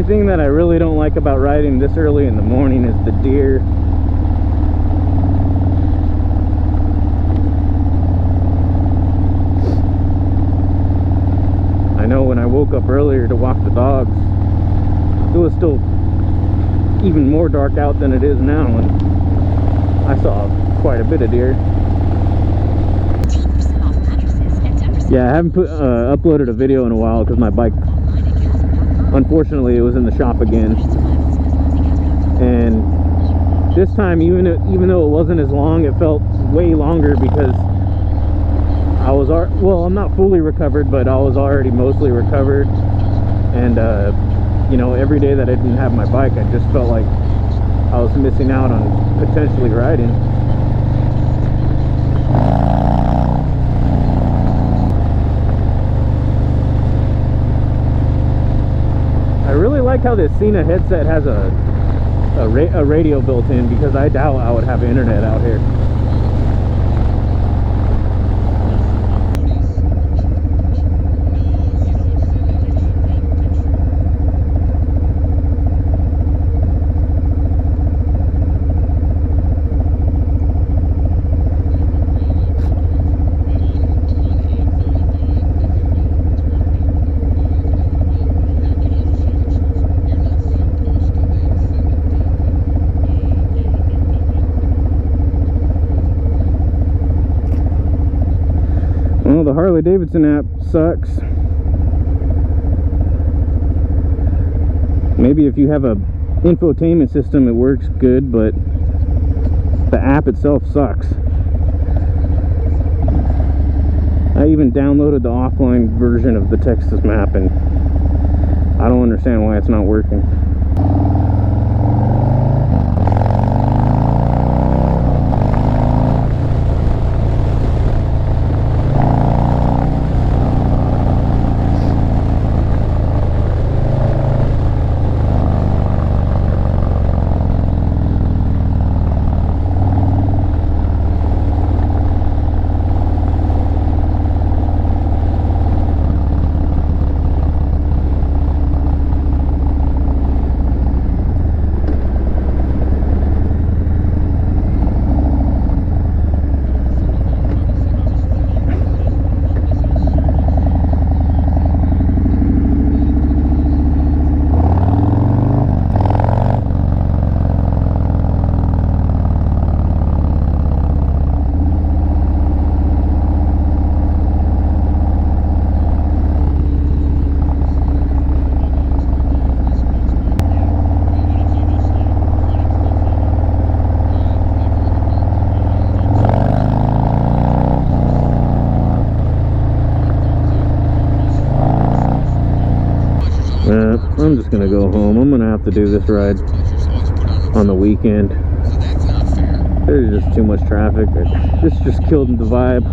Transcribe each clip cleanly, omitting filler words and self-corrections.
thing that I really don't like about riding this early in the morning is the deer. I know when I woke up earlier to walk the dogs, it was still even more dark out than it is now, and I saw quite a bit of deer. Yeah, I haven't uploaded a video in a while because my bike, unfortunately, it was in the shop again. And this time, even though it wasn't as long, it felt way longer because I was, well, I'm not fully recovered, but I was already mostly recovered. And, you know, every day that I didn't have my bike, I just felt like I was missing out on potentially riding. I really like how this Sena headset has a radio built in, because I doubt I would have internet out here. Well, the Harley Davidson app sucks. Maybe if you have a infotainment system it works good, but the app itself sucks. I even downloaded the offline version of the Texas map, and I don't understand why it's not working. I'm just gonna go home. I'm gonna have to do this ride on the weekend. There's just too much traffic. This just killed the vibe.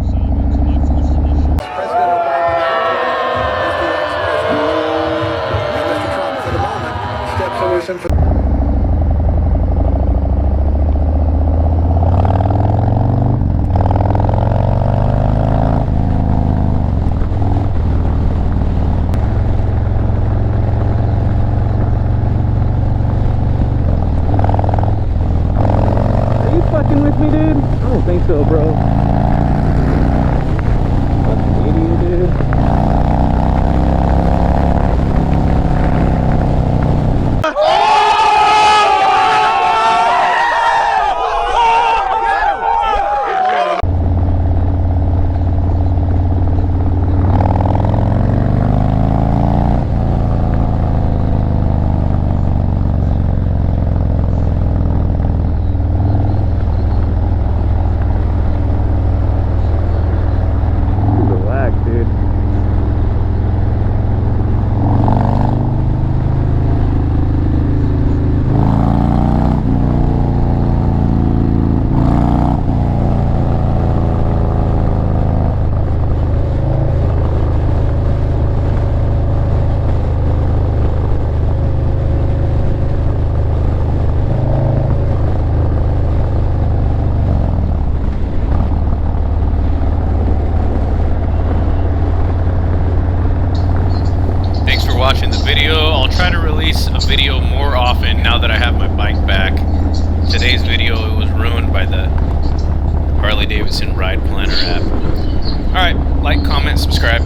With me, dude? I don't think so, bro. Fucking idiot, dude. video. I'll try to release a video more often now that I have my bike back. Today's video, it was ruined by the Harley Ride Planner App. Alright, like, comment, subscribe.